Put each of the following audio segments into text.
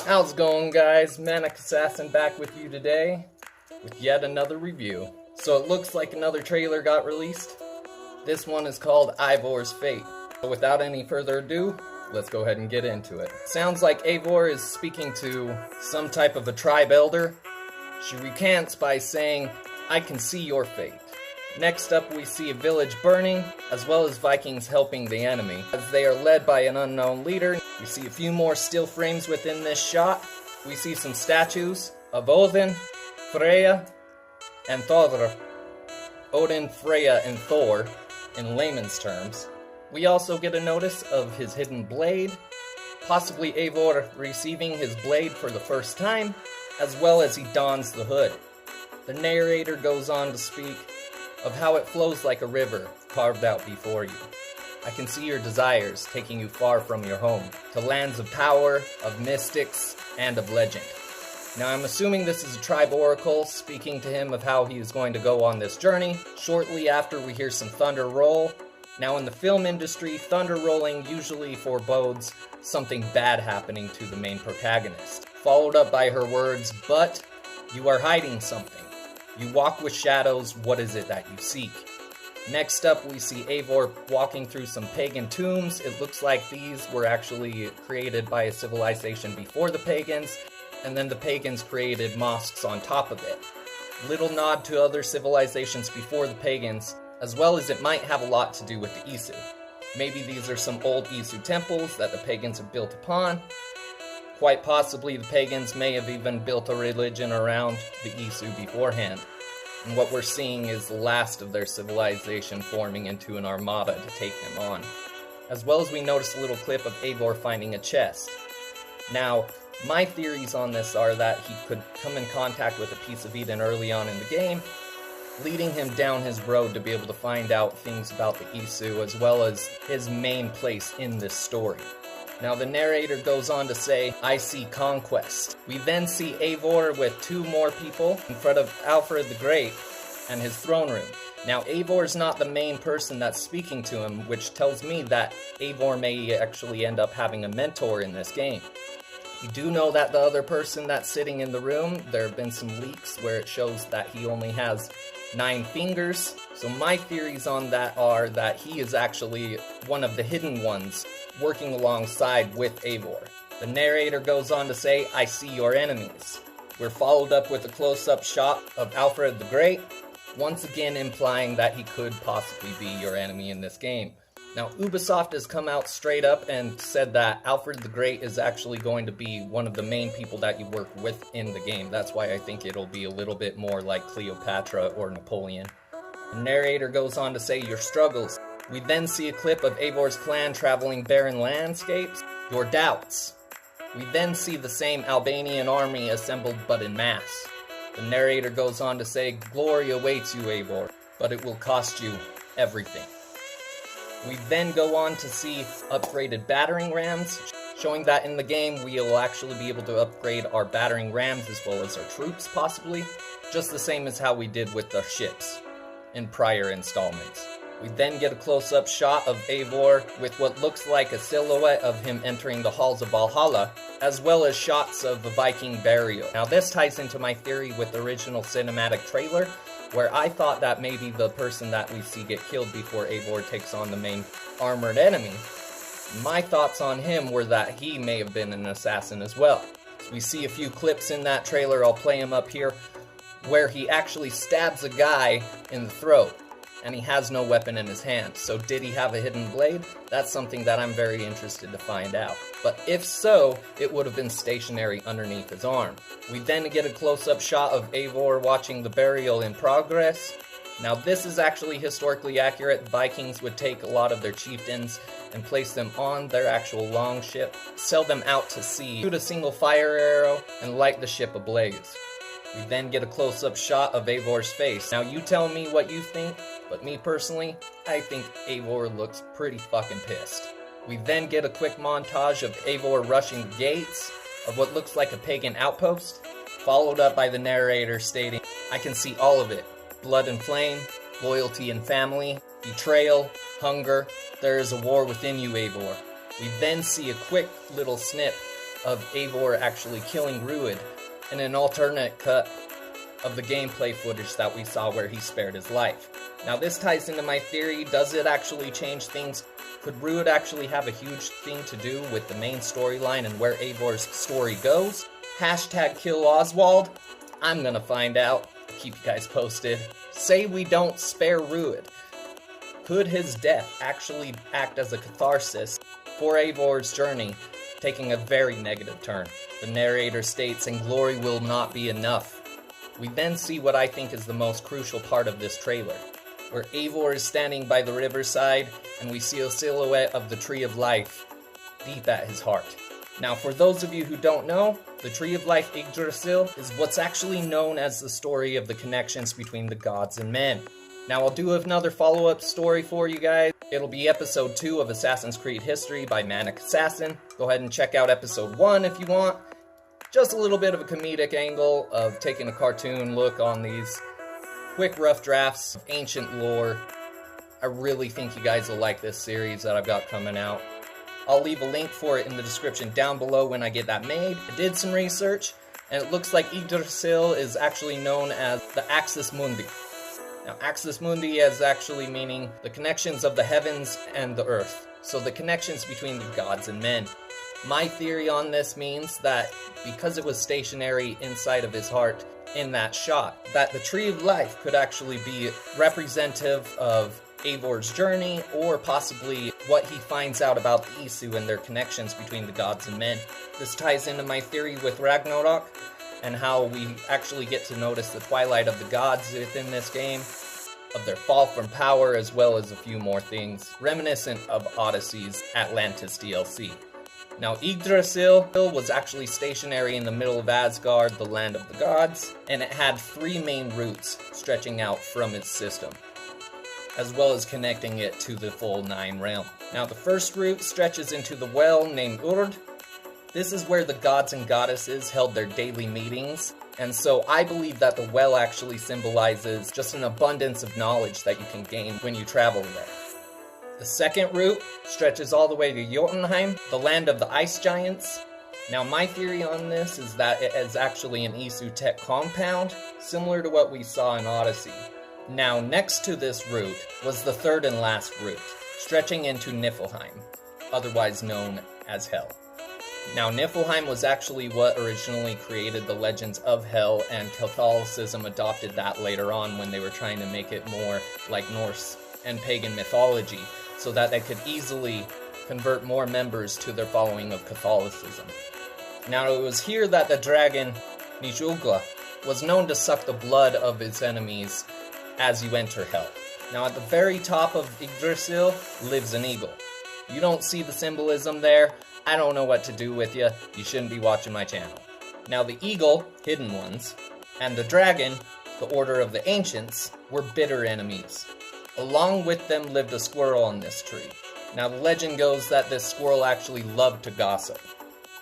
How's it going, guys? Manic Assassin back with you today with yet another review. So it looks like another trailer got released. This one is called Eivor's Fate. So without any further ado, let's go ahead and get into it. Sounds like Eivor is speaking to some type of a tribe elder. She recants by saying, "I can see your fate." Next up, we see a village burning, as well as Vikings helping the enemy, as they are led by an unknown leader. We see a few more still frames within this shot. We see some statues of Odin, Freya, and Thor. Odin, Freya, and Thor, in layman's terms. We also get a notice of his hidden blade, possibly Eivor receiving his blade for the first time, as well as he dons the hood. The narrator goes on to speak of how it flows like a river carved out before you. I can see your desires taking you far from your home, to lands of power, of mystics, and of legend. Now I'm assuming this is a tribe oracle speaking to him of how he is going to go on this journey. Shortly after, we hear some thunder roll. Now in the film industry, thunder rolling usually forebodes something bad happening to the main protagonist. Followed up by her words, "But you are hiding something. You walk with shadows, what is it that you seek?" Next up, we see Eivor walking through some pagan tombs. It looks like these were actually created by a civilization before the pagans, and then the pagans created mosques on top of it. Little nod to other civilizations before the pagans, as well as it might have a lot to do with the Isu. Maybe these are some old Isu temples that the pagans have built upon. Quite possibly the pagans may have even built a religion around the Isu beforehand. And what we're seeing is the last of their civilization forming into an armada to take them on. As well as we notice a little clip of Eivor finding a chest. Now, my theories on this are that he could come in contact with a piece of Eden early on in the game, leading him down his road to be able to find out things about the Isu, as well as his main place in this story. Now the narrator goes on to say, "I see conquest." We then see Eivor with two more people in front of Alfred the Great and his throne room. Now Eivor is not the main person that's speaking to him, which tells me that Eivor may actually end up having a mentor in this game. We do know that the other person that's sitting in the room, there have been some leaks where it shows that he only has 9 fingers. So my theories on that are that he is actually one of the hidden ones working alongside with Eivor. The narrator goes on to say, "I see your enemies." We're followed up with a close-up shot of Alfred the Great, once again implying that he could possibly be your enemy in this game. Now Ubisoft has come out straight up and said that Alfred the Great is actually going to be one of the main people that you work with in the game. That's why I think it'll be a little bit more like Cleopatra or Napoleon. The narrator goes on to say, "Your struggles." We then see a clip of Eivor's clan traveling barren landscapes. "Your doubts." We then see the same Albanian army assembled but in mass. The narrator goes on to say, "Glory awaits you, Eivor, but it will cost you everything." We then go on to see upgraded battering rams, showing that in the game we will actually be able to upgrade our battering rams as well as our troops possibly, just the same as how we did with the ships in prior installments. We then get a close-up shot of Eivor with what looks like a silhouette of him entering the halls of Valhalla, as well as shots of a Viking burial. Now this ties into my theory with the original cinematic trailer, where I thought that maybe the person that we see get killed before Eivor takes on the main armored enemy, my thoughts on him were that he may have been an assassin as well. We see a few clips in that trailer, I'll play him up here, where he actually stabs a guy in the throat, and he has no weapon in his hand. So did he have a hidden blade? That's something that I'm very interested to find out. But if so, it would have been stationary underneath his arm. We then get a close-up shot of Eivor watching the burial in progress. Now this is actually historically accurate. Vikings would take a lot of their chieftains and place them on their actual longship, sail them out to sea, shoot a single fire arrow, and light the ship ablaze. We then get a close-up shot of Eivor's face. Now you tell me what you think, but me personally, I think Eivor looks pretty fucking pissed. We then get a quick montage of Eivor rushing the gates of what looks like a pagan outpost, followed up by the narrator stating, "I can see all of it. Blood and flame, loyalty and family, betrayal, hunger. There is a war within you, Eivor." We then see a quick little snip of Eivor actually killing Ruud in an alternate cut of the gameplay footage that we saw where he spared his life. Now this ties into my theory, does it actually change things? Could Ruud actually have a huge thing to do with the main storyline and where Eivor's story goes? Hashtag kill Oswald? I'm gonna find out. Keep you guys posted. Say we don't spare Ruud. Could his death actually act as a catharsis for Eivor's journey, taking a very negative turn? The narrator states, "And glory will not be enough." We then see what I think is the most crucial part of this trailer, where Eivor is standing by the riverside, and we see a silhouette of the Tree of Life deep at his heart. Now, for those of you who don't know, the Tree of Life Yggdrasil is what's actually known as the story of the connections between the gods and men. Now, I'll do another follow-up story for you guys. It'll be episode 2 of Assassin's Creed History by Manic Assassin. Go ahead and check out episode 1 if you want. Just a little bit of a comedic angle of taking a cartoon look on these quick rough drafts of ancient lore. I really think you guys will like this series that I've got coming out. I'll leave a link for it in the description down below when I get that made. I did some research, and it looks like Yggdrasil is actually known as the Axis Mundi. Now, Axis Mundi is actually meaning the connections of the heavens and the earth. So the connections between the gods and men. My theory on this means that because it was stationary inside of his heart in that shot, that the Tree of Life could actually be representative of Eivor's journey, or possibly what he finds out about the Isu and their connections between the gods and men. This ties into my theory with Ragnarok, and how we actually get to notice the twilight of the gods within this game, of their fall from power, as well as a few more things reminiscent of Odyssey's Atlantis DLC. Now, Yggdrasil was actually stationary in the middle of Asgard, the land of the gods, and it had 3 main routes stretching out from its system, as well as connecting it to the full 9 realm. Now, the first route stretches into the well named Urd. This is where the gods and goddesses held their daily meetings, and so I believe that the well actually symbolizes just an abundance of knowledge that you can gain when you travel there. The second route stretches all the way to Jotunheim, the land of the ice giants. Now, my theory on this is that it is actually an Isu tech compound, similar to what we saw in Odyssey. Now, next to this route was the third and last route, stretching into Niflheim, otherwise known as Hell. Now, Niflheim was actually what originally created the legends of Hell, and Catholicism adopted that later on when they were trying to make it more like Norse and pagan mythology, so that they could easily convert more members to their following of Catholicism. Now, it was here that the dragon Nishulgla was known to suck the blood of its enemies as you enter Hell. Now, at the very top of Yggdrasil lives an eagle. You don't see the symbolism there. I don't know what to do with you. You shouldn't be watching my channel. Now, the eagle, hidden ones, and the dragon, the Order of the Ancients, were bitter enemies. Along with them lived a squirrel on this tree. Now, the legend goes that this squirrel actually loved to gossip.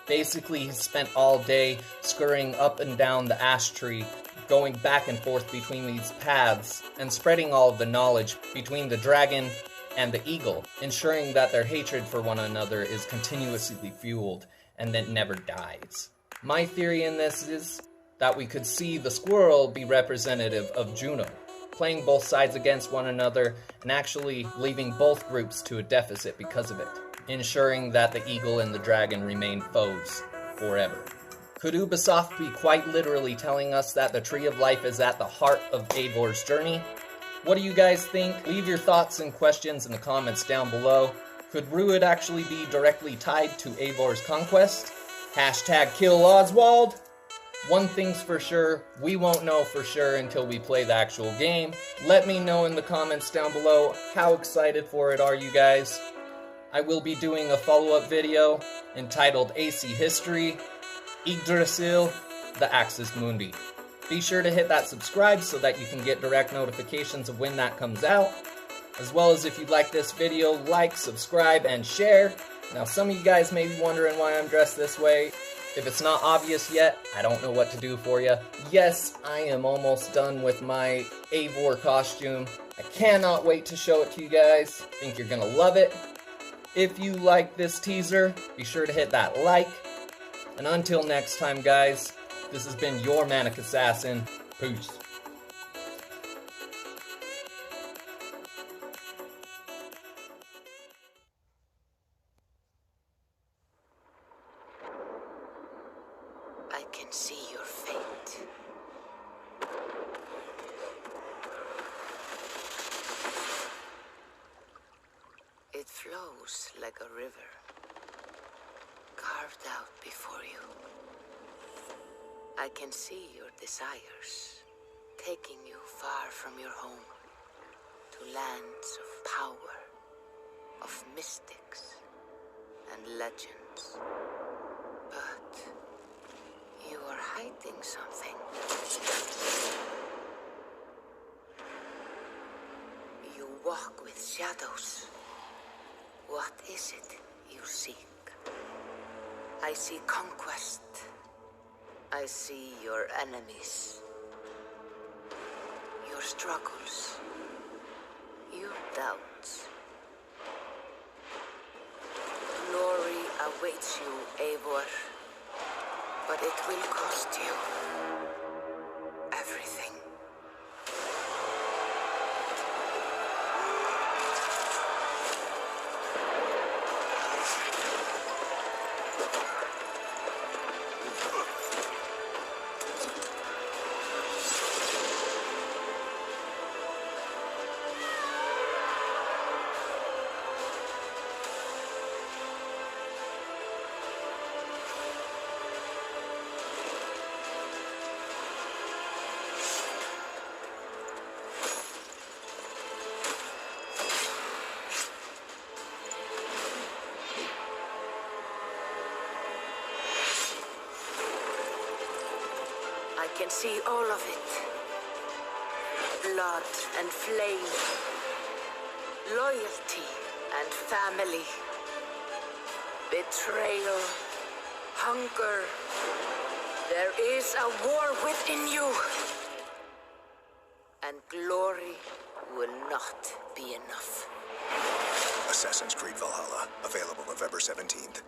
Basically, he spent all day scurrying up and down the ash tree, going back and forth between these paths, and spreading all of the knowledge between the dragon and the eagle, ensuring that their hatred for one another is continuously fueled and that never dies. My theory in this is that we could see the squirrel be representative of Juno, playing both sides against one another and actually leaving both groups to a deficit because of it, ensuring that the eagle and the dragon remain foes forever. Could Ubisoft be quite literally telling us that the Tree of Life is at the heart of Eivor's journey? What do you guys think? Leave your thoughts and questions in the comments down below. Could Ruud actually be directly tied to Eivor's conquest? Hashtag kill Oswald? One thing's for sure, we won't know for sure until we play the actual game. Let me know in the comments down below how excited for it are you guys. I will be doing a follow-up video entitled AC History, Yggdrasil, the Axis Mundi. Be sure to hit that subscribe so that you can get direct notifications of when that comes out. As well as if you like this video, like, subscribe, and share. Now, some of you guys may be wondering why I'm dressed this way. If it's not obvious yet, I don't know what to do for you. Yes, I am almost done with my Eivor costume. I cannot wait to show it to you guys. I think you're gonna love it. If you like this teaser, be sure to hit that like, And until next time, guys, this has been your Manic Assassin. Peace. I can see your fate. It flows like a river, carved out before you. I can see your desires, taking you far from your home, to lands of power, of mystics and legends. But you are hiding something. You walk with shadows. What is it you seek? I see conquest. I see your enemies. Your struggles. Your doubts. Glory awaits you, Eivor. But it will cost you everything. I can see all of it. Blood and flame. Loyalty and family. Betrayal. Hunger. There is a war within you. And glory will not be enough. Assassin's Creed Valhalla, available November 17th.